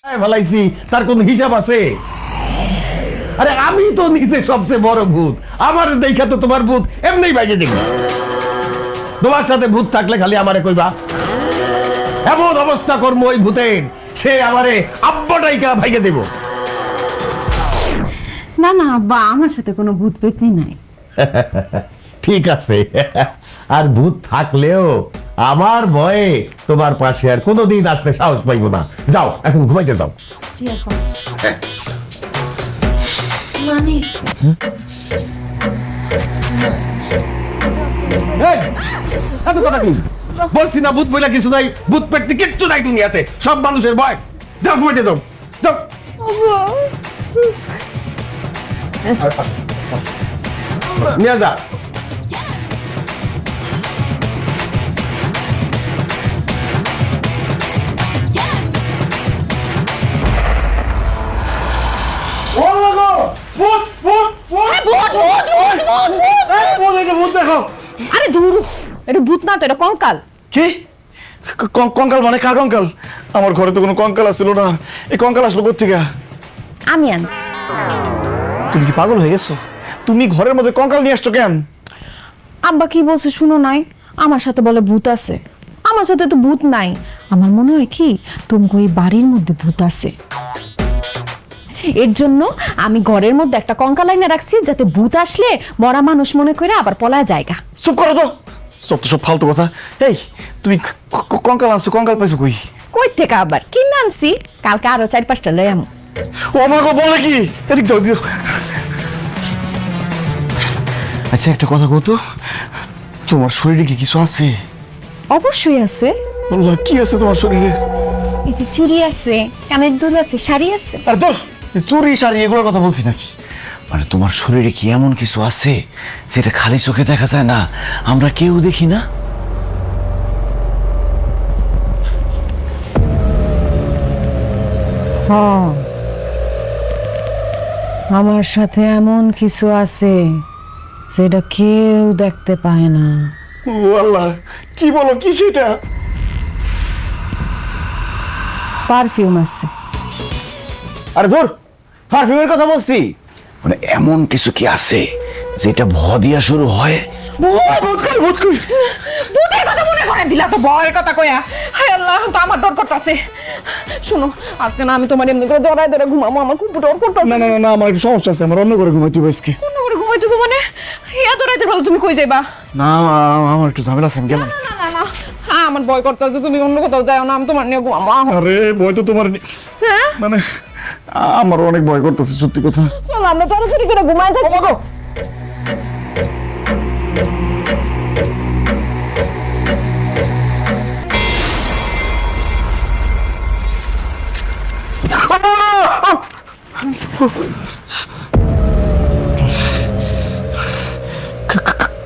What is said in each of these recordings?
ভালাইছি তার কোন হিসাব আছে? আরে আমি তো নিজে সবচেয়ে বড় ভূত, আমার দেখা তো তোমার ভূত এমনি বাইকে যাবে। তোমার সাথে ভূত থাকলে খালি আমারে কইবা, এমন অবস্থা করবো ওই ভূতের সে আমারে আব্বাটাইকা ভাইকে দেব। না না আব্বা, আমার সাথে কোনো ভূত পেতনি নাই। ঠিক আছে, আর ভূত থাকলেও আমার ভয়ে তোমার পাশে আর কোনোদিন আসতে সাহস পাইব না। যাও এখন ঘুমাইতে যাও। জি এখন মানে এই, এত কথা কি? বলছি না ভূত বইলা কিছু নাই, ভূত পেটনি কিচ্ছু নাই দুনিয়াতে, সব মানুষের ভয়। যাও ঘুমাইতে যাও, যাও। নিয়ে যা। আরে ধুর, এটা ভূত না তো, এটা কঙ্কাল। কি কঙ্কাল মানে কার কঙ্কাল? আমার ঘরে তো কোনো কঙ্কাল আসছিল না, এই কঙ্কাল আসলো কোত্থেকে? আমি আনছি। তুমি কি পাগল হয়ে গেছো? তুমি ঘরের মধ্যে কঙ্কাল নিয়ে আসছো কেন? আব্বা কি বলছে শুনো নাই? আমার সাথে বলে ভূত আছে, আমার সাথে তো ভূত নাই। আমার মনে হয় কি তোমাকে ওই বাড়ির মধ্যে ভূত আছে, এর জন্য আমি ঘরের মধ্যে একটা কঙ্কাল আইনা রাখছি, যাতে ভূত আসলে মরা মানুষ মনে করে আবার পলায় জায়গা। চুপ করো তো, সব তো সব ফালতু কথা। এই তুমি কঙ্কাল আনছো, কঙ্কাল পাইছো কই? কই থেকে আবার কিনে আনছি, কালকে আরো 4-5টা লই আমু। ও আমাকে বলে কি? এদিক দাও, দিও। আচ্ছা একটা কথা কও তো, তোমার শরীরে কি কিছু আছে? অবশ্যই আছে। আল্লাহ, কি আছে তোমার শরীরে? এই যে চুড়ি আছে, কানের দুল আছে, শাড়ি আছে। আর তোর চুরি শাড়ি এগুলোর কথা বলছি নাকি? মানে তোমার শরীরে কি এমন কিছু আছে যেটা খালি চোখে দেখা যায় না, আমরা কেউ দেখি না? আমার সাথে এমন কিছু আছে যেটা কেউ দেখতে পায় না। ও আল্লাহ, কি বলো, কি সেটা? পারফিউম আছে। আরে ধর, পারফিউমের কথা বলছি। মানে এমন কিছু কি আছে যেটা ভ দিয়া শুরু হয়? ভূতের কথা মনে করে দিলা তো, ভয়ের কথা কইয়া। হায় আল্লাহ, তো আমার ডর করতেছে। শুনো, আজকে না আমি তোমার এমনি করে জড়ায় ধরে ঘুমাবো, আমার খুব ডর করতেছে। না না না, আমার একটু সমস্যা আছে, আমার অন্য করে ঘুমাইতে হবে আজকে। অন্য করে ঘুমাই দেবো মানে? এত রাতের বেলা তুমি কই যাইবা? না, আমার একটু ঝামেলা আছে, আমি গেলাম। না না না, আমার ভয় করতেছে, তুমি অন্য কোথাও যাও না, আমি তোমার নিয়ে ঘুমাবো। আরে ভয় তো তোমার, হ্যাঁ মানে আমার অনেক ভয় করতেছে, সত্যি কথা। চলো আমরা তাড়াতাড়ি করে ঘুমাই থাকি।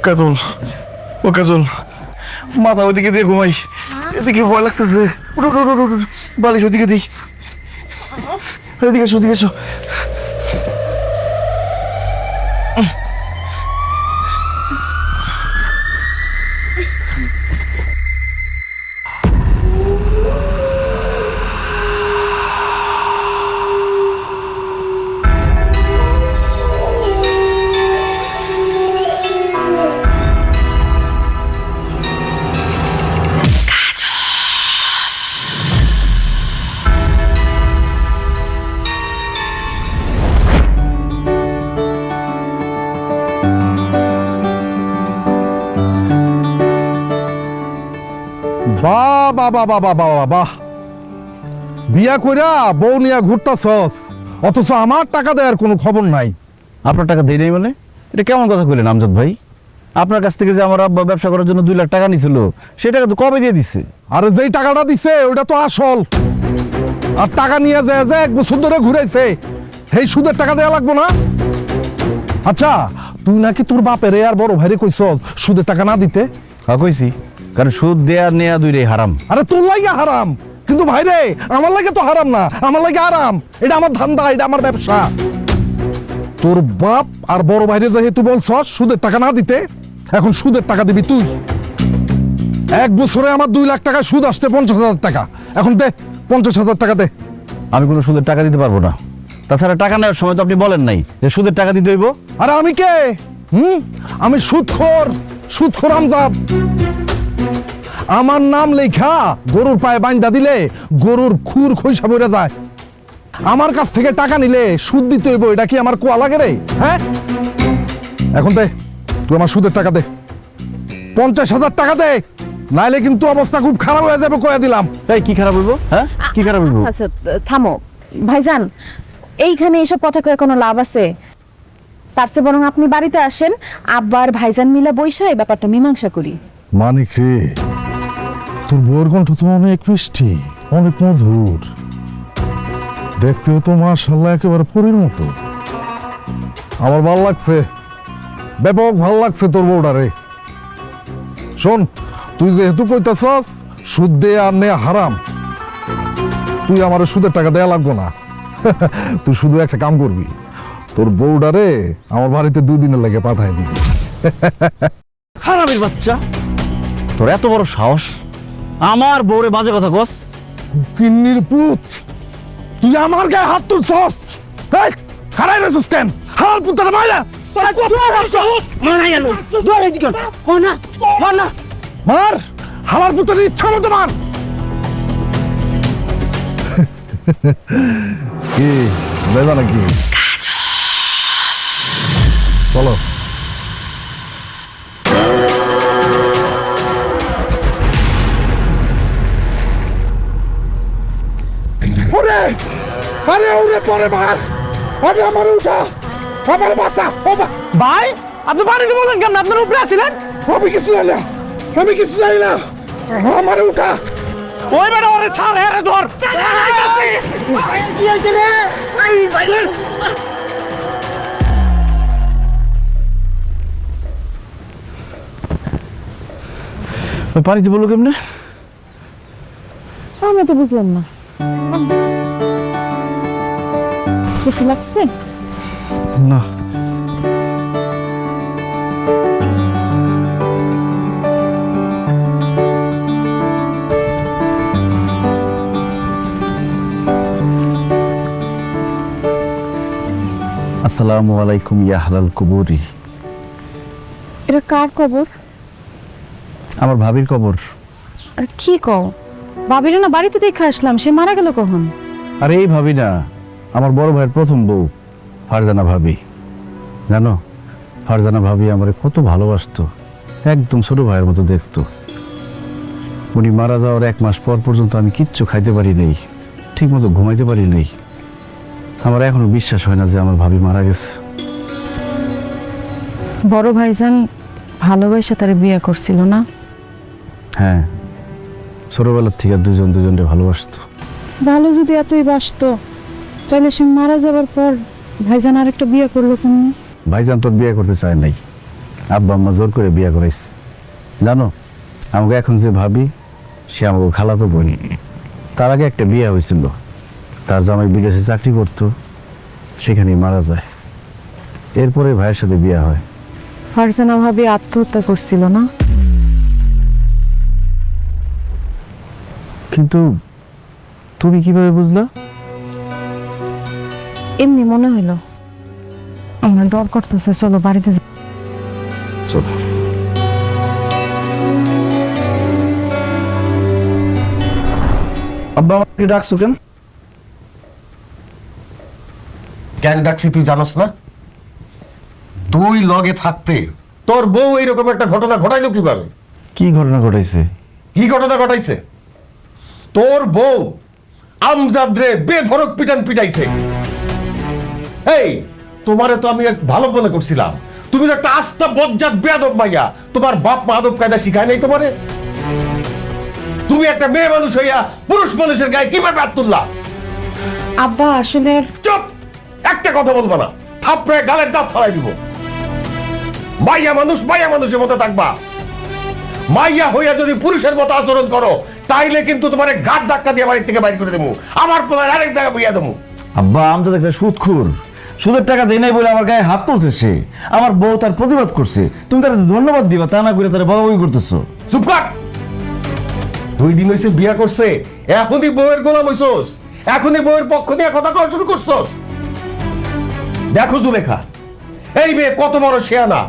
কাজল, ও কাজল, মাথা ওইদিকে দিয়ে ঘুমাই, এদিকে ভয় লাগতেছে। উঠো উঠো উঠো উঠো, বালিশ ওদিকে দিই। এদিকে এসো, ওদিকে এসো। বাহ বাহ বাহ বাহ বাহ বাহ বাহ, বিয়া কইরা বউ নিয়া ঘুরতাছস, অথচ আমার টাকা দেওয়ার কোনো খবর নাই। আপনার টাকা দেই নাই মানে? এটা কেমন কথা কইলেন আমজাদ ভাই? আপনার কাছ থেকে যে আমার আব্বা ব্যবসা করার জন্য 2 লাখ টাকা নিছিল, সেই টাকা তো কবে দিয়ে দিছে? আরে যেই টাকাটা দিছে ওইটা তো আসল, আর টাকা নিয়ে যায় যে 1 বছর ধরে ঘুরাইছে, সেই সুদের টাকা দেওয়া লাগবো না? আচ্ছা, তুই নাকি তোর বাপেরে আর বড় ভাইরে কইছস সুদের টাকা না দিতে? হ্যাঁ কইছি, কারণ সুদ দেয়া নেয়া দুইটাই হারাম। আরে তোর লাগে হারাম, কিন্তু ভাইরে আমার লাগে তো হারাম না, আমার লাগে আরাম। এটা আমার ধান্দা, এটা আমার ব্যবসা। তোর বাপ আর বড় ভাইরে যেহেতু বলছস সুদের টাকা না দিতে, এখন সুদের টাকা দিবি তুই। 1 বছরে আমার 2 লাখ টাকা সুদ আসছে 50,000 টাকা, এখন দে 50,000 টাকা দে। আমি কোনো সুদের টাকা দিতে পারবো না। তাছাড়া টাকা নেওয়ার সময় তো আপনি বলেন নাই যে সুদের টাকা দিতে হইব। আরে আমি কে? আমি সুদখোর আমজাদ। আমার নাম লেখা গরুর পায়ে বাইন্দা দিলে গরুর খুর খইসা বইরা যায়। আমার কাছ থেকে টাকা নিলে সুদ দিতে হইব, এটা কি আমার কোয়া লাগে রে? হ্যাঁ, এখন দে, তুই আমার সুদের টাকা দে, 50,000 টাকা দে, নাইলে কিন্তু অবস্থা খুব খারাপ হয়ে যাবে, কয়ে দিলাম। এই কি খারাপ হইব? হ্যাঁ, কি খারাপ হইব? আচ্ছা আচ্ছা, থামো ভাইজান, এইখানে এসব কথা কয়ে কোনো লাভ আছে? তার চেয়ে বরং আপনি বাড়িতে আসেন, আব্বার ভাইজান মিলা বইসা এই ব্যাপারটা মীমাংসা করি। মানিক রে, তোর বউয়ের কণ্ঠ তো অনেক মিষ্টি, অনেক মধুর, দেখতেও তো মাশাআল্লাহ একেবারে পরীর মতো। আমার ভাল লাগছে, ব্যাপক ভাল লাগছে তোর বউটা রে। শোন, তুই যেহেতু কইতাছস সুদ দে আর নে হারাম, তুই আমার সুদের টাকা দেয়া লাগবো না। তুই শুধু একটা কাম করবি, তোর বউটা রে আমার বাড়িতে 2 দিনের লাগে পাঠাই দিবি। হারামির বাচ্চা, তোর এত বড় সাহস আমার বউরে বাজে কথা কস? পিন্নির পুত, তুই আমার গায়ে হাত তুলছস? এই খারাই রেছিস কেন? হাল পুতার মাইরা মার, হালার পুতার ইচ্ছা মতো মার। কি দেবা নাকি? চলো। ওরে, আরে ওরে পরে মার, আরে আমার উঠা, আমার বাসা। ভাই, আপনি বাড়িতে বলেন কেমন? আপনার উপরে আসছিলেন? আমি কিছু জানি না, আমি কিছু জানি না, আমার উঠা। ওই বেটা ওরে ছাড়, আরে ধর। কি হইছে রে? বাড়িতে বললো কেমনে? আমি তো বুঝলাম না, কিছু লাগছে? না, আসসালামু আলাইকুম ইয়া আহলাল কুবুরি। এটা কার খবর? আমার ভাবির কবর। আর কি কও? ভাবিরে না বাড়িতে দেখে আসলাম, সে মারা গেল কখন? আরে এই ভাবি না, আমার বড় ভাইয়ের প্রথম বউ ফারজানা ভাবি। জানো, ফারজানা ভাবি আমার কত ভালোবাসতো, একদম ছোট ভাইয়ের মতো দেখতো। উনি মারা যাওয়ার 1 মাস পর পর্যন্ত আমি কিচ্ছু খাইতে পারি নাই, ঠিক মতো ঘুমাইতে পারি নাই। আমার এখনো বিশ্বাস হয় না যে আমার ভাবি মারা গেছে। বড় ভাইজান ভালোবাসা তারে বিয়ে করছিল না? হ্যাঁ, ছোটবেলার থেকে দুজনকে ভালোবাসতো। ভালো যদি এতই বাসতো, তাহলে সে মারা যাবার পর ভাইজান আরেকটা বিয়ে করলো কেন? ভাইজান তোর বিয়ে করতে চায় নাই, আব্বা আম্মা জোর করে বিয়ে করাইছে। জানো, আমাকে এখন যে ভাবি, সে আমাকে খালাতো বোন। তার আগে একটা বিয়ে হয়েছিল, তার জামাই বিদেশে চাকরি করতো, সেখানেই মারা যায়। এরপরে ভাইয়ের সাথে বিয়ে হয়। ফারজানা ভাবি আত্মহত্যা করছিল না? কিন্তু তুমি কিভাবে বুঝলা? এমনি মনে হইলো। আমার ডর করতেছে, চলো বাড়িতে যাই। চলো। আব্বা আমাকে ডাকছো কেন? কেন ডাকছি তুই জানোস না? তুই লগে থাকতে তোর বউ এইরকম একটা ঘটনা ঘটাইলো কিভাবে? কি ঘটনা ঘটাইছে? কি ঘটনা ঘটাইছে? তোর বউ আমজাদ রে বেধড়ক পিটাইছে। এই, তোমারে তো আমি এক ভালো মনে করছিলাম, তুমি তো একটা আস্তা বজ্জাত বেয়াদব মাইয়া। তোমার বাপ মা আদব কায়দা শিখায় নাই তোমারে? তুমি একটা মেয়ে মানুষ হইয়া পুরুষ মানুষের গায়ে কিভাবে হাত তুললা? আব্বা আসলে চুপ, একটা কথা বলবা না, থাপড়ে গালের দাঁত ফালাই দিব। মাইয়া মানুষের মতো থাকবা। মাইয়া হইয়া যদি পুরুষের মতো আচরণ করো, তাইলে কিন্তু তোমার ঘাট ধাক্কা দিয়ে বাড়ি থেকে বাইর করে দেবো, আমার পোলার আরেক জায়গায় বইয়া দেবো। আব্বা, আমি তো একটা সুদখোর, সুদের টাকা দেয় নাই বলে আমার গায়ে হাত তুলছে সে। আমার বউ তার প্রতিবাদ করছে, তুমি তার ধন্যবাদ দিবা, তা না করে তার বকাবকি করতেছো। চুপ কর। 2 দিন হয়েছে বিয়া করছে, এখনই বউয়ের গোলাম হইছস? এখনই বউয়ের পক্ষ নিয়ে কথা কওয়া শুরু করছস? দেখো জুলেখা, এই মেয়ে কত বড় শেয়ানা।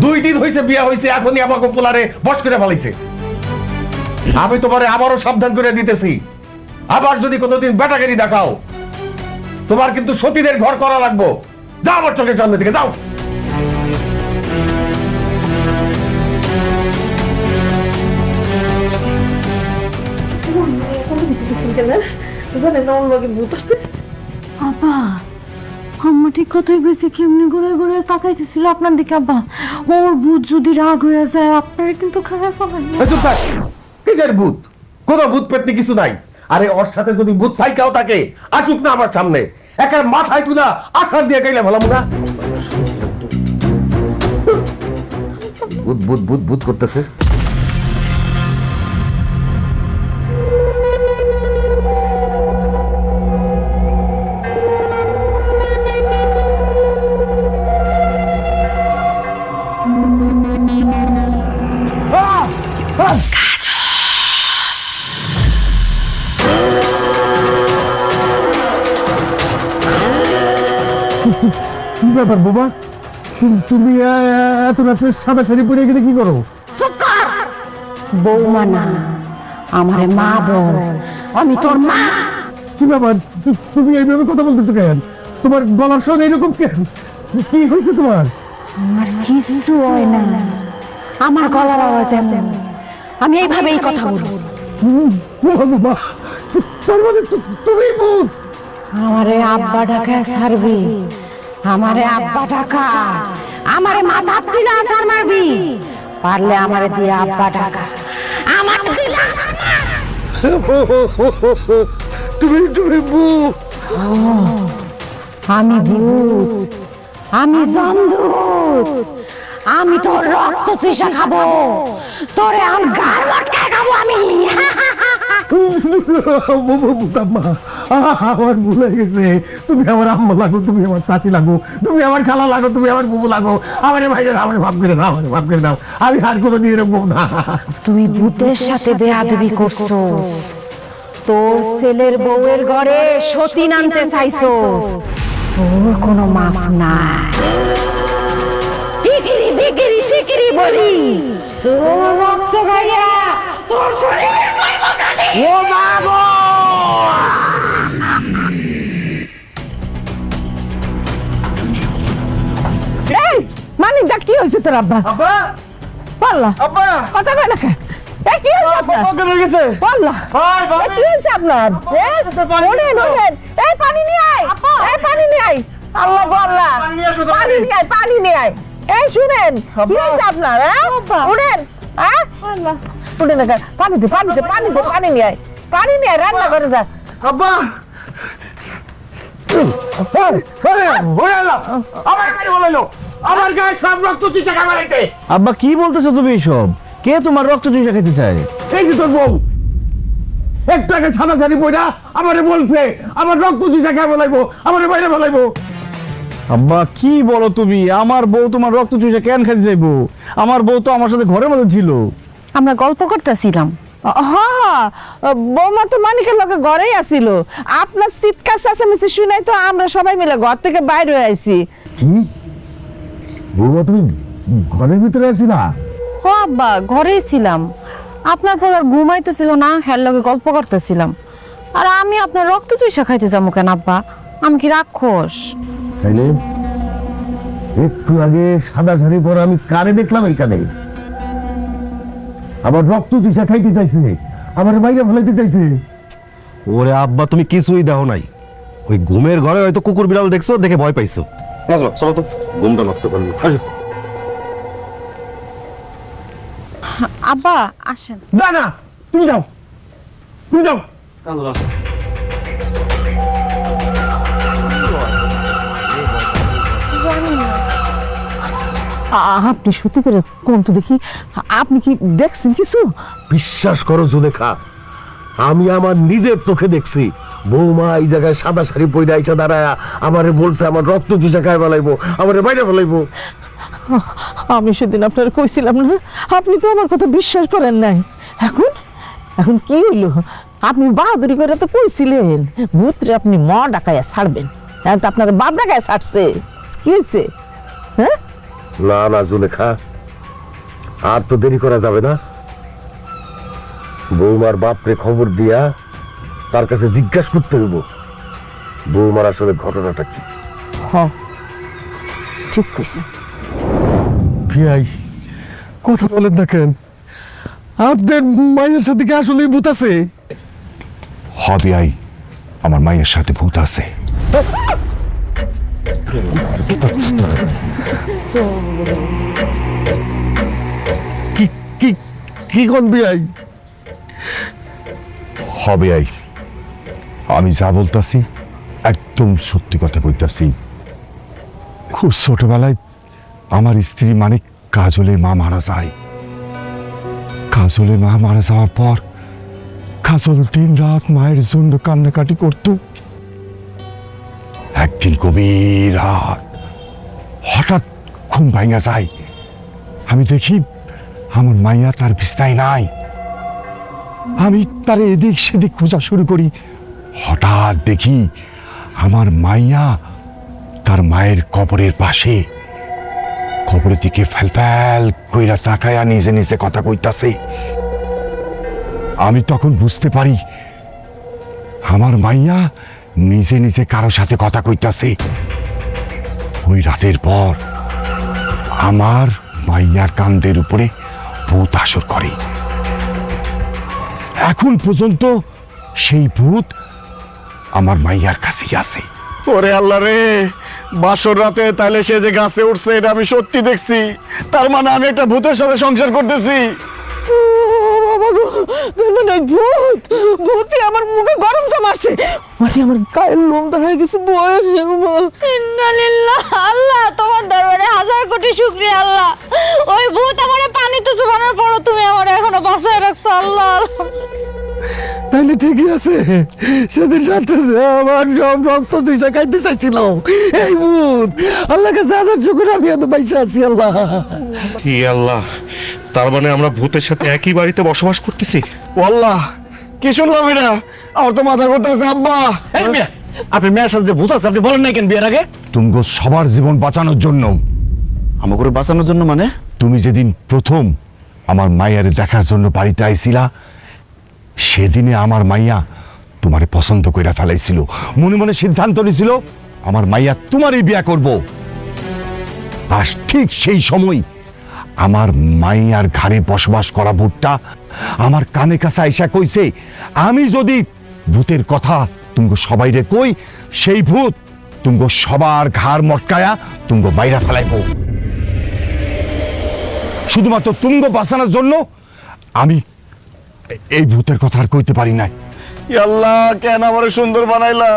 2 দিন হয়েছে বিয়া হয়েছে, এখনই আমাকে পোলারে বশ করে ফেলাইছে। আমি তোমারে আবারও সাবধান করে দিতেছি, আবার যদি কোনোদিন বেটাগিরি দেখাও, তোমার কিন্তু সতীদের ঘর করা লাগবো। যাও আমার চোখের সামনে থেকে যাও। আব্বা, আম্মা ঠিক কথাই কইছে। কেমনি ঘুরে ঘুরে তাকাইতেছিল আপনার দিকে। আব্বা, ওর ভূত যদি রাগ হয়ে যায় আপনারা কিন্তু খারাপ হবেন। চুপ থাক। কিসের ভূত? কোনো ভূত পেতনি কিছু নাই। আরে ওর সাথে যদি ভূত থাইকাও থাকে, আসুক না আমার সামনে, একার মাথায় তুলা আছাড় দিয়ে গাইলে ভালো না। ভূত ভূত ভূত ভূত করতেছে। কি ব্যাপার বাবা, তুমি এত রাতে সাদা শাড়ি পরে গেলে কি করো? বৌমা না, আমারে মা বল, আমি তোর মা। কি ব্যাপার, তুমি এইভাবে কথা বলতেছো কেন? তোমার গলার স্বর এরকম কেন? কি হয়েছে তোমার? আমার কিছু হয় না, আমার গলার আওয়াজ এমন, আমি এইভাবেই কথা বলি। বাবা, তার মানে তুমি ভূত? আমারে আব্বা ডাকা ছাড়বি, আমারে আব্বা ডাকা, আমারে মাথা দিলা আসার মারবি, পারলে আমারে দিয়ে আব্বা ডাকা, আমার দিলা আসার মার। তুমি তুমি ভূত? আমি ভূত, আমি জমদূত, আমি তোর রক্ত চুষা খাবো, তোরে আমি গার মটকায় খাবো আমি। বুতাম্মা, আমার ভুল হয়ে গেছে। তুমি আমার আম্মা লাগো, তুমি আমার চাচি লাগো, তুমি আমার খালা লাগো, তুমি আমার বুবু লাগো। আমার ভাই আমার ভাব করে দাও, আমার ভাব করে দাও। আমি আর কোনোদিন এরকম না। তুই ভূতের সাথে বেয়াদবি করছস, তোর ছেলের বউয়ের ঘরে সতী আনতে চাইছস, তোর কোনো মাফ নাই। ইকিরি বিকিরি শিকিরি বলি, তোর রক্ত গাইয়া তোর শরীরে কইব কালি। ও বাবা, এই মানিক দা, কি হয়েছে তোর আব্বা? আব্বা, পাল্লা আব্বা, কথা কয় না কেন? এই কি হয়েছে আপনার? পকেট হয়ে গেছে। পাল্লা ভাই, ভাই। এই কি হয়েছে আপনার? ওনেন ওনেন, এই পানি নিয়ে আয়, এই পানি নিয়ে আয়। আল্লাহ গো আল্লাহ, পানি নিয়ে আসো, পানি নিয়ে আয়, পানি নিয়ে আয়। এই শুনেন, কি হয়েছে আপনার? উঠেন, হ্যাঁ উঠেন না, পানি দে, পানি দে, পানি দে, পানি নিয়ে আয়, পানি নিয়ে আয়, রান্না করে যা। আব্বা, আমার গায়ে সব রক্ত চিচা খাইছে। আব্বা কি বলতেছো তুমি এইসব? কে তোমার রক্ত চুষে খেতে চায়? এই যে তোর বউ একটু আগে ছাদা ছাড়ি বইরা আমারে বলছে আমার রক্ত চিচা খাই বলাইবো, আমারে বাইরে বলাইবো। আব্বা কি বলো তুমি? আমার বউ তোমার রক্ত চুষে কেন খেতে চাইবো? আমার বউ তো আমার সাথে ঘরের মধ্যে ছিল। আমরা গল্প করতেছিলাম। হ্যাঁ, বৌমা তো মানিকের লোকে ঘরেই আসিল। আপনার চিৎকার চেঁচামেচি শুনাই তো আমরা সবাই মিলে ঘর থেকে বাইরে হয়ে আইছি। কি বৌমা, তুমি ঘরের ভিতরে আছি না? ও আব্বা, ঘরেই ছিলাম। আপনার পোলার ঘুমাইতেছিল না, হের লগে গল্প করতেছিলাম। আর আমি আপনার রক্ত চুষা খাইতে যাবো কেন আব্বা? আমি কি রাক্ষস? তাইলে একটু আগে সাদা শাড়ি পরে আমি কারে দেখলাম এইখানে আবার রক্ত চুষা খাইতে চাইছে, আমার বাইরে ফেলাইতে চাইছে। ওরে আব্বা, তুমি কিছুই দেখো নাই। ওই ঘুমের ঘরে হয়তো কুকুর বিড়াল দেখছো, দেখে ভয় পাইছো। চলো তো, ঘুমটা নষ্ট করবো। আসো। আব্বা আসেন। না না, তুমি যাও, তুমি যাও। আপনি সত্যি করে কোন তো দেখি, আপনি কি দেখছেন কিছু? বিশ্বাস করো জুলেখা, আমি আমার নিজের চোখে দেখছি বৌমা এই জায়গায় সাদা শাড়ি পরে আইসা দাঁড়ায় আমারে বলছে আমার রক্ত চুষা খাই ফেলাইবো, আমারে বাইরে ফেলাইবো। আমি সেদিন আপনার কইছিলাম না, আপনি তো আমার কথা বিশ্বাস করেন নাই। এখন এখন কি হইল? আপনি বাহাদুরি করে তো কইছিলেন ভূতরে আপনি ডাকাইয়া ছাড়বেন, এখন তো আপনার বাপ ডাকাইয়া ছাড়ছে, কি হয়েছে? হ্যাঁ, না না জুলেখা, আর তো দেরি করা যাবে না। বৌমার বাপরে খবর দিয়া তার কাছে জিজ্ঞাসা করতে হইব বৌমার আসলে ঘটনাটা কি। ঠিক কইছে। ভাই কথা বলেন না কেন? আপনার মায়ের সাথে কি আসলে ভূত আছে? হবে আই, আমার মায়ের সাথে ভূত আছে। কি কি কি কোন বিয়াই? হবে আই, আমি যা বলতাছি একদম সত্যি কথা কইতাছি। খুব ছোটবেলায় আমার স্ত্রী মানে কাজলের মা মারা যায়। কাজলের মা মারা যাওয়ার পর কাজল দিন রাত মায়ের জন্য কান্নাকাটি করত। একদিন গভীর রাত হঠাৎ ঘুম ভাঙা যায়, আমি দেখি আমার মাইয়া তার বিছনায় নাই। আমি তার এদিক সেদিক খোঁজা শুরু করি, হঠাৎ দেখি আমার মাইয়া তার মায়ের কবরের পাশে, কবরের দিকে ফ্যাল কইরা তাকায়া নিজে নিজে কথা কইতাছে। আমি তখন বুঝতে পারি আমার মাইয়া নিজে নিজে কারো সাথে কথা কইতাছে। ওই রাতের পর আমার মাইয়ার কান্দের উপরে ভূত আসর করে। এখন পর্যন্ত সেই ভূত আমার মাইয়ার কাছেই আছে। ওরে আল্লাহ রে, বাসর রাতে তাহলে সে যে গাছে উঠছে এটা আমি সত্যি দেখছি, তার মানে আমি একটা ভূতের সাথে সংসার করতেছি। বাবা গো, মানে ভূত ভূতই আমার মুখে গরম চা মারছে, মানে আমার গায়ের লোম দাঁড়ায় গেছে। আল্লাহ তোমার দরবারে হাজার কোটি শুকরিয়া আল্লাহ, ওই ভূত আমারে পানিতে চুবানোর পর তুমি আমার এখনো বাঁচায় রাখছো আল্লাহ। তাহলে ঠিকই আছে, সেদিন রাত্রে যে আমার সব রক্ত দুইটা খাইতে চাইছিল এই ভূত, আল্লাহকে হাজার শুকুর আমি এত পাইছে আছি। আল্লাহ কি আল্লাহ, তার মানে আমরা ভূতের সাথে একই বাড়িতে বসবাস করতেছি। আল্লাহ, কি শুনলাম এটা? আমার তো মাথা ঘুরতেছে। আব্বা, আপনি মেয়ের সাথে যে ভূত আছে আপনি বলেন নাই কেন বিয়ের আগে? তুমি সবার জীবন বাঁচানোর জন্য। আমাকে বাঁচানোর জন্য মানে? তুমি যেদিন প্রথম আমার মাইয়ারে দেখার জন্য বাড়িতে আইছিলা, সেদিনে আমার মাইয়া তোমারে পছন্দ কইরা ফেলাইছিল। মনে মনে সিদ্ধান্ত নিছিল আমার মাইয়া তোমারই বিয়া করব। আর ঠিক সেই সময় আমার মাইয়ার ঘাড়ে বসবাস করা ভূতটা আমার কানে কাছে আইসা কইছে, আমি যদি ভূতের কথা তুমগো সবাইরে কই, সেই ভূত তুমগো সবার ঘাড় মটকায়া তুমগো বাইরা ফেলাইব। শুধুমাত্র তুমগো বাঁচানোর জন্য আমি এই ভূতের কথা আর কইতে পারি নাই। আল্লাহ, কেন আমারে সুন্দর বানাইলা?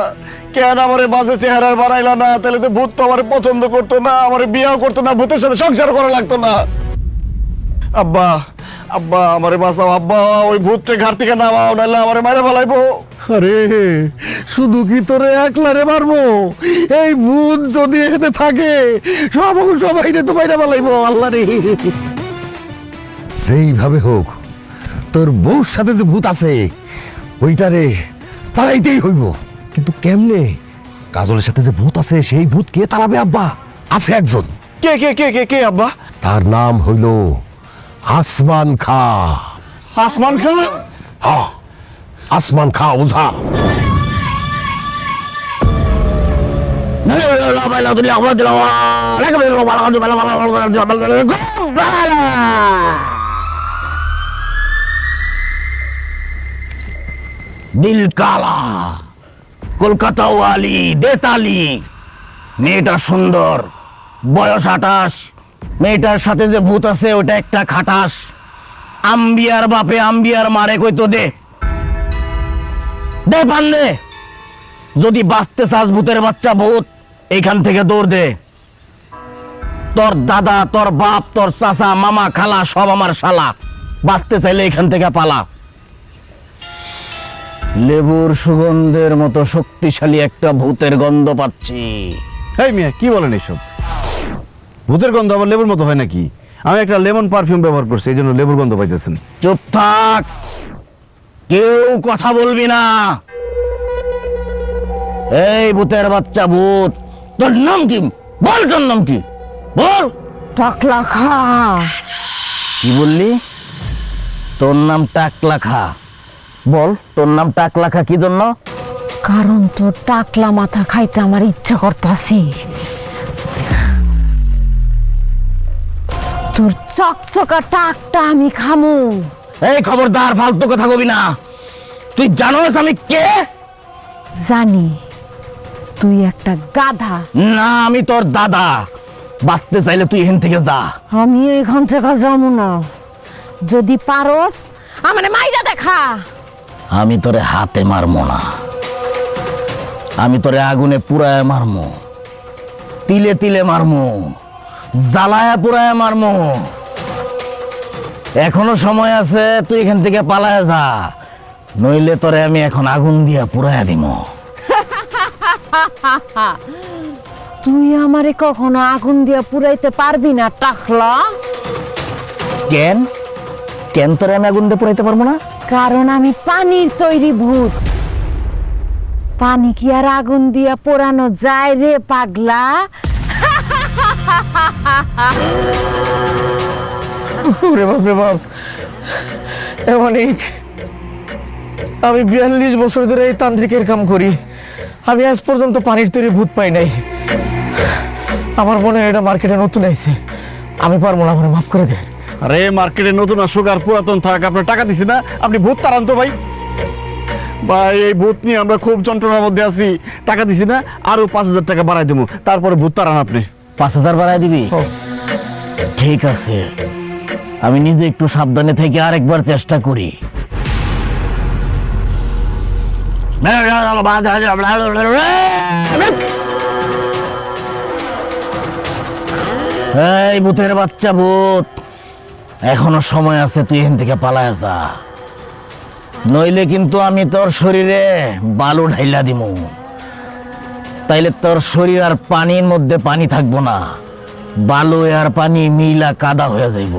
কেন আমারে বাজে চেহারার বানাইলা না? তাহলে তো ভূত তো আমারে পছন্দ করতো না, আমারে বিয়াও করতো না, ভূতের সাথে সংসার করা লাগতো না। আব্বা, আব্বা আমারে বাঁচাও আব্বা, ওই ভূতটা ঘাট থেকে নামাও, নাহলে আমারে মাইরা ফেলাইবো। আরে শুধু কি তোরে একলারে মারবো? এই ভূত যদি এখানে থাকে সবাই তো বাইরে পালাইবো। আল্লাহ রে, সেইভাবে হোক তোর বউর সাথে যে ভূত আছে ওইটারে তাড়াইতেই হইব। কিন্তু কেমনে? কাজলের সাথে যে ভূত আছে সেই ভূত কে তাড়াবে আব্বা? আছে একজন। কে কে কে কে কে আব্বা? তার নাম হইল আসমান খা। আসমান খা? হ্যাঁ, আসমান খা ওঝা। দিল কালা, কলকাতা ওয়ালি, দেতালি। মেয়েটা সুন্দর, বয়স 28। মেয়েটার সাথে যে ভূত আছে ওটা একটা খাটাস। আম্বিয়ার বাপে আম্বিয়ার মারে কইতো দে দে পান দে। যদি বাঁচতে চাস ভূতের বাচ্চা ভূত, এইখান থেকে দৌড় দে। তোর দাদা, তোর বাপ, তোর চাচা, মামা, খালা সব আমার শালা। বাঁচতে চাইলে এখান থেকে পালা। লেবুর সুগন্ধের মতো শক্তিশালী একটা ভূতের গন্ধ পাচ্ছি। এই মিয়া কি বলেন এসব? ভূতের গন্ধ আবার লেবুর মতো হয় নাকি? আমি একটা লেমন পারফিউম ব্যবহার করছি, এই জন্য লেবুর গন্ধ পাইতেছেন। চুপ থাক। কেউ কথা বলবি না। এই ভূতের বাচ্চা ভূত, তোর নাম কি? বল, তোর নাম কি? বল। টাকলা খা। কি বললি? তোর নাম টাকলা খা? বল, তোর নাম টাকলা খা কি জন্য? কারণ তোর টাকলা মাথা খাইতে আমার ইচ্ছা করতাছি। তোর চকচকা টাকটা আমি খামু। এই খবরদার, ফালতু কথা কবি না। তুই জানোস আমি কে? জানি, তুই একটা গাধা। না, আমি তোর দাদা। বাঁচতে চাইলে তুই এখান থেকে যা। আমি এখান থেকে যাবো না। যদি পারস আমারে মাইরা দেখা। আমি তোরে হাতে মারমো না, আমি তোরে আগুনে পুরায় মারমো, তিলে তিলে মারমো, জ্বালায়া পুরায় মারমো। এখনো সময় আছে, তুই এখান থেকে পালায় যা, নইলে তোরে আমি এখন আগুন দিয়া পুরায়া দিমো। তুই আমারে কখনো আগুন দিয়া পুরাইতে পারবি না টাকলা। কেন? কেন তোরে আমি আগুন দিয়ে পুরাইতে পারবো না? কারণ আমি পানির তৈরি ভূত। পানি কি আর আগুন দিয়া পোড়ানো যায় রে পাগলা? ওরে বাপ রে বাপ, অনেক। আমি 42 বছর ধরে এই তান্ত্রিকের কাম করি, আমি আজ পর্যন্ত পানির তৈরি ভূত পাই নাই। আমার মনে হয় এটা মার্কেটে নতুন আইছে, আমি পারবো না, আমার মাফ করে দে। আরে মার্কেটে নতুন আসুক আর পুরাতন থাক, আপনার টাকা দিছি না, আপনি ভূত তাড়ান তো ভাই। ভাই এই ভূত নিয়ে আমরা খুব যন্ত্রণার মধ্যে আছি, টাকা দিছি না, আরো 5000 টাকা বাড়াই দেবো, তারপরে ভূত তাড়ান আপনি। 5000 বাড়ায় দিবি? ঠিক আছে, আমি নিজে একটু সাবধানে থেকে আরেকবার চেষ্টা করি। এই ভূতের বাচ্চা ভূত, এখনো সময় আছে, তুই এখান থেকে পালায় যা, নইলে কিন্তু আমি তোর শরীরে বালু ঢাইলা দিমু। তাইলে তোর শরীর আর পানির মধ্যে পানি থাকবো না, বালু আর পানি মিলা কাদা হয়ে যাইব।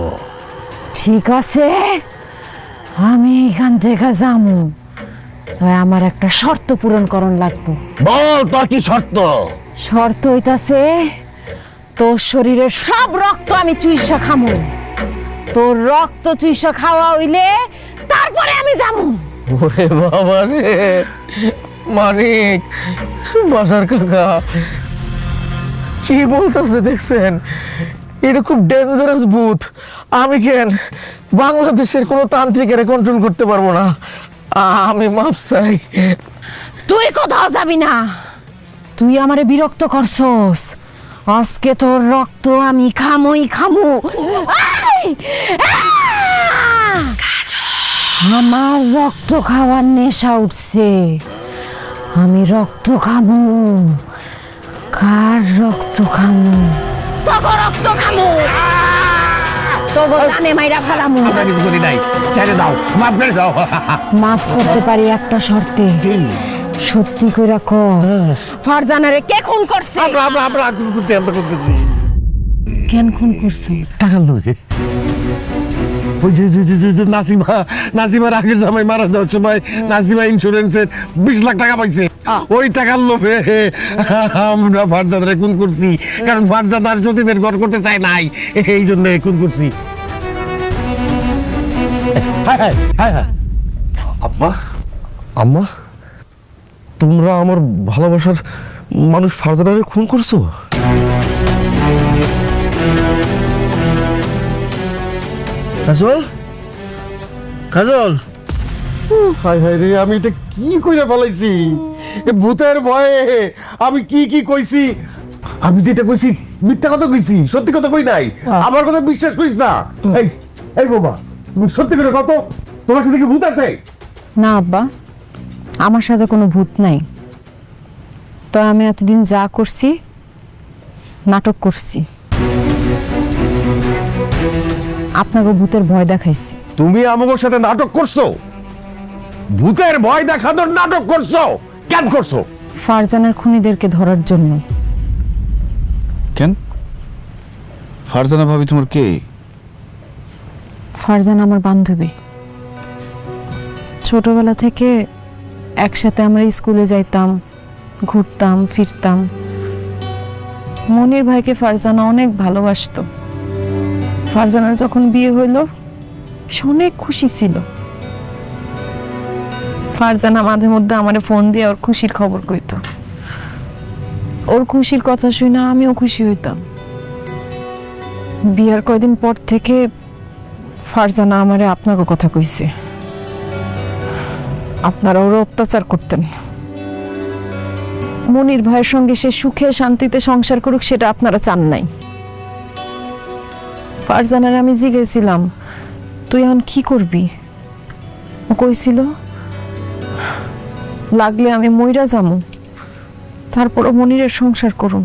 ঠিক আছে, আমি এখান থেকে যামু, তবে আমার একটা শর্ত পূরণ করণ লাগবে। বল, তোর কি শর্ত? শর্ত হইতাছে তোর শরীরের সব রক্ত আমি চুইসা খামু। তোর রক্ত চুইসা খাওয়া হইলে তারপরে আমি যামু। ওরে বাবা রে, মানিক, বাসার কাকা কি বলতেছে দেখছেন? এটা খুব ডেঞ্জারাস ভূত। আমি কেন বাংলাদেশের কোনো তান্ত্রিকের কন্ট্রোল করতে পারবো না। আমি মাফ চাই। তুই কোথাও যাবি না, তুই আমারে বিরক্ত করছস। আজকে তোর রক্ত আমি খামুই খামু। এই! আহ! আমার রক্ত খাওয়ার নেশা উঠছে, আমি রক্ত খামু। কার রক্ত খামু? তোকে রক্ত খামু, তোকে জানে মাইরা ফেলামু। কিছু করি নাই, ছেড়ে দাও, মাফ করে দাও। মাফ করতে পারি একটা শর্তে। সত্যি কইরা ক, ফারজানারে কে খুন করছে? আমরা করছি। কেন খুন করছিস? টাকা লোকে ওই যে নাসিমার আগের জামাই মারা যাওয়ার সময় নাসিমা ইন্স্যুরেন্সের 20 লাখ টাকা পাইছে, ওই টাকার লোভে আমরা ফারজাদারে খুন করছি। কারণ ফারজাদার সতীদের ঘর করতে চায় নাই, এই জন্য খুন করছি। আব্বা, আম্মা, তোমরা আমার ভালোবাসার মানুষ ফারজানারে খুন করছো? কাজল, কাজল, হায় হায় রে, আমি এটা কি কইরা ফেলাইছি? এ ভূতের ভয়ে আমি কি কি কইছি? আমি যেটা কইছি মিথ্যা কথা কইছি, সত্যি কথা কই নাই। আমার কথা বিশ্বাস করিস না। এই এই বাবা, তুমি সত্যি করে কত, তোমার সাথে কি ভূত আছে? না আব্বা, আমার সাথে কোনো ভূত নাই। তো আমি এতদিন যা করছি, নাটক করছি, আপনাকে ভূতের ভয় দেখাইছি। তুমি আমার সাথে নাটক করছো? ভূতের ভয় দেখানোর নাটক করছো? কেন করছো? ফারজানার খুনিদেরকে ধরার জন্য। কেন? ফারজানা ভাবি তোমার কে? ফারজানা আমার বান্ধবী। ছোটবেলা থেকে একসাথে আমরা স্কুলে যাইতাম, ঘুরতাম ফিরতাম। মনির ভাইকে ফারজানা অনেক ভালোবাসতো। ফারজানার যখন বিয়ে হইল সে অনেক খুশি ছিল। ফারজানা মাঝে মধ্যে আমারে ফোন দিয়ে ওর খুশির খবর কইত। ওর খুশির কথা শুনে আমিও খুশি হইতাম। বিয়ার কয়দিন পর থেকে ফারজানা আমারে আপনাকে কথা কইছে। আপনারা ওর অত্যাচার করতেন। মনির ভাইয়ের সঙ্গে সে সুখে শান্তিতে সংসার করুক সেটা আপনারা চান নাই। ফারজানার আমি জিজ্ঞেসছিলাম, তুই এখন কি করবি? ও কইছিল, লাগলে আমি মইরা যামু, তারপরও মনিরের সংসার করুন।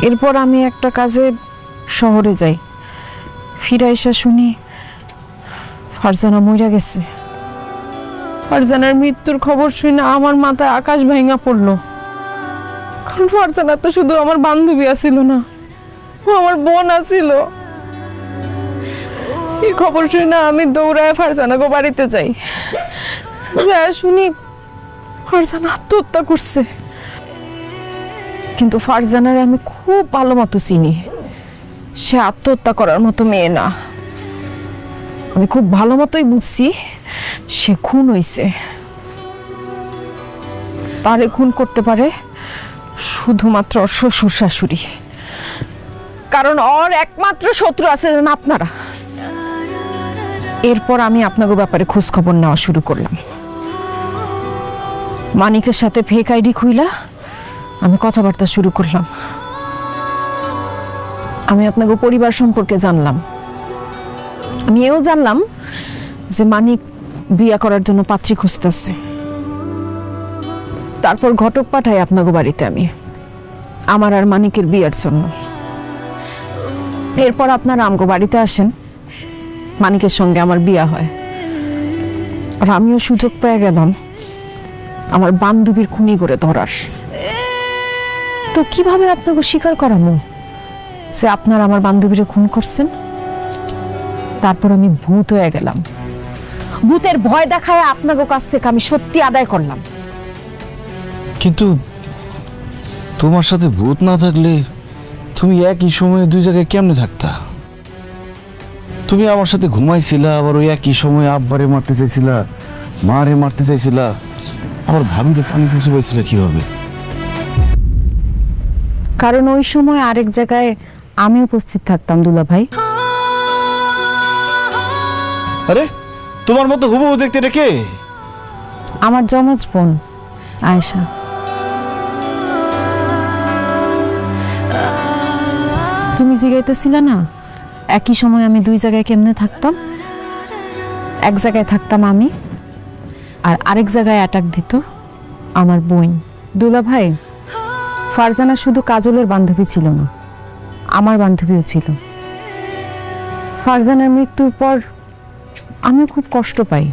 এরপর আমি একটা কাজে শহরে যাই, ফিরে এসে শুনি ফারজানা মইরা গেছে। ফারজানার মৃত্যুর খবর শুনে আমার মাথায় আকাশ ভাঙা পড়লো। কারণ ফারজানা তো শুধু আমার বান্ধবী আছিল না, ও আমার বোন আছিল। এই খবর শুনে আমি দৌড়ায় ফারজানাকে বাড়িতে যাই। যা শুনি ফারজানা আত্মহত্যা করছে। কিন্তু ফারজানারে আমি খুব ভালো মতো চিনি, সে আত্মহত্যা করার মতো মেয়ে না। আমি খুব ভালো মতোই বুঝছি সে খুন হইছে। তারে খুন করতে পারে শুধুমাত্র ওর শ্বশুর শাশুড়ি, কারণ ওর একমাত্র শত্রু আছে আপনারা। এরপর আমি আপনাদের ব্যাপারে খোঁজ খবর নেওয়া শুরু করলাম। মানিকের সাথে ফেক আইডি খুইলা আমি কথাবার্তা শুরু করলাম। আমি আপনাকে পরিবার সম্পর্কে জানলাম। আমি এও জানলাম যে মানিক বিয়া করার জন্য পাত্রী খুঁজতেছে। তারপর ঘটক পাঠাই আপনাকে বাড়িতে আমি, আমার আর মানিকের বিয়ার জন্য। এরপর আপনারা আমগো বাড়িতে আসেন, মানিকের সঙ্গে আমার বিয়া হয়। আর আমিও সুযোগ পেয়ে গেলাম আমার বান্ধবীর খুনি করে ধরার। তো কিভাবে আপনাকে স্বীকার করামো যে আপনারা আমার বান্ধবীরে খুন করছেন? তারপর আমি ভূত হয়ে গেলাম। ভূতের ভয় দেখায় আপনাকে কাছ থেকে আমি সত্যি আদায় করলাম। কিন্তু তোমার সাথে ভূত না থাকলে তুমি একই সময়ে দুই জায়গায় কেমনে থাকতা? তুমি আমার সাথে ঘুমাইছিলা, আবার ওই একই সময় আব্বারে মারতে চাইছিলা, মারে মারতে চাইছিলা, আবার ভাবিরে পানি খুঁজে পাইছিলা কিভাবে? কারণ ওই সময় আরেক জায়গায় আমি উপস্থিত থাকতাম দুলা ভাই। আরে তোমার মতো হুবহু দেখতে রেখে? আমার যমজ বোন আয়েশা। তুমি জিগাইতেছিলে না একই সময় আমি দুই জায়গায় কেমনে থাকতাম? এক জায়গায় থাকতাম আমি, আর আরেক জায়গায় অ্যাটাক দিত আমার বোন। দুলা ভাই, ফারজানা শুধু কাজলের বান্ধবী ছিল না, আমার বান্ধবীও ছিল। ফারজানার মৃত্যুর পর আমি খুব কষ্ট পাই।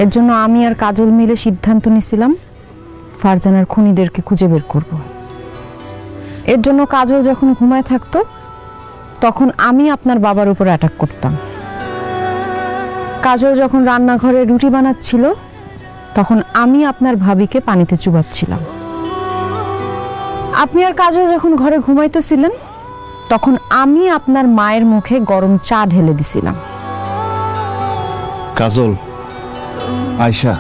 এর জন্য আমি আর কাজল মিলে সিদ্ধান্ত নিয়েছিলাম ফারজানার খুনিদেরকে খুঁজে বের করব। এর জন্য কাজল যখন ঘুমায় থাকতো তখন আমি আপনার বাবার উপর অ্যাটাক করতাম। কাজল যখন রান্নাঘরে রুটি বানাচ্ছিল তখন আমি আপনার ভাবিকে পানিতে চুবাচ্ছিলাম। আপনি আর কাজল যখন ঘরে ঘুমাইতেছিলেন তখন আমি আপনার মায়ের মুখে গরম চা ঢেলে দিছিলাম। কাজল, আয়শা,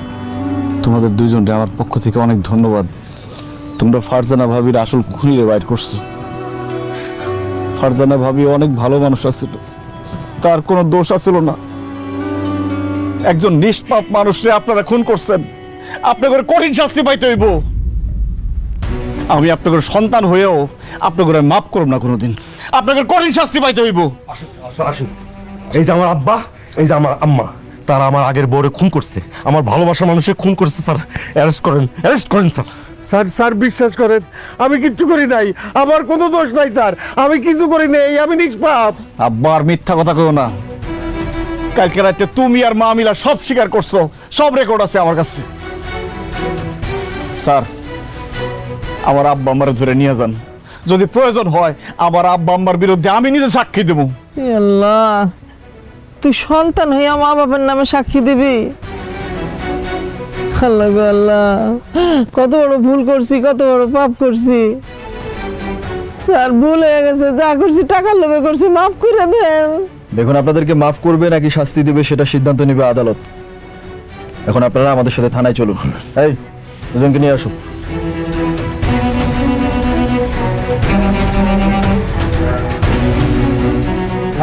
তোমাদের দুইজনকে আমার পক্ষ থেকে অনেক ধন্যবাদ। তোমরা ফারজানা ভাবির আসল খুনিরে বাইর করছো। ফারজানা ভাবি অনেক ভালো মানুষ আছিল, তার কোনো দোষ আছিল না। একজন নিষ্পাপ মানুষরে আপনারা খুন করছেন, আপনাদের কঠিন শাস্তি পাইতে হইব। আমি আপনাদের সন্তান হয়েও আপনাদের মাফ করব না কোনোদিন, আপনাদের কঠিন শাস্তি পাইতে হইব। আসুন, এই যে আমার আব্বা, এই যে আমার আম্মা, তারা আমার আগের বউরে খুন করছে, আমার ভালোবাসার মানুষকে খুন করছে। স্যার অ্যারেস্ট করেন, অ্যারেস্ট করেন স্যার। স্যার স্যার বিশ্বাস করেন, আমি কিচ্ছু করি নাই, আমার কোনো দোষ নাই স্যার, আমি কিছু করি নাই, আমি নিষ্পাপ। আব্বা আর মিথ্যা কথা কইও না। কালকে রাতে তুমি আর মা মিলা সব স্বীকার করছো, সব রেকর্ড আছে আমার কাছে। স্যার, আমার আব্বা আম্মারে ধরে নিয়ে যান, যদি প্রয়োজন হয় আমার আব্বা আম্মার বিরুদ্ধে আমি নিজে সাক্ষী দেব। আল্লাহ, তুই সন্তান হইয়া মা বাবার নামে সাক্ষী দিবি? আল্লাহ গো আল্লাহ, কত বড় ভুল করছি, কত বড় পাপ করছি। স্যার ভুল হয়ে গেছে, যা করছি টাকার লোভে করছি, মাফ করে দেন। দেখুন, আপনাদেরকে মাফ করবে নাকি শাস্তি দেবে সেটা সিদ্ধান্ত নেবে আদালত। এখন আপনারা আমাদের সাথে থানায় চলুন। এই দুজনকে নিয়ে আসুন।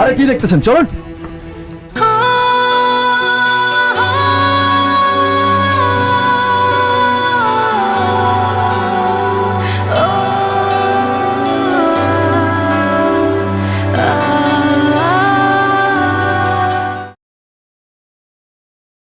আরে কি দেখতেছেন, চলুন।